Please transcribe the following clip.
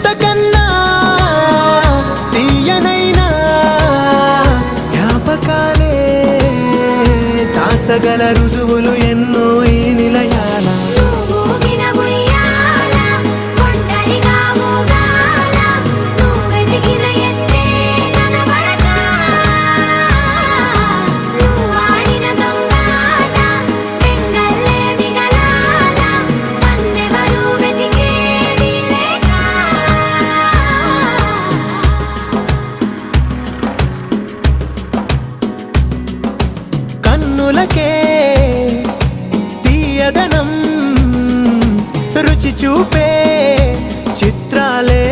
ఇంతకన్నా తీయనైనా జ్ఞాపకాలే దాచగల రుజువులు ఎన్నో ఈ నిలయాల. కన్నులకే తీయదనం రుచి చూపే చిత్రాలే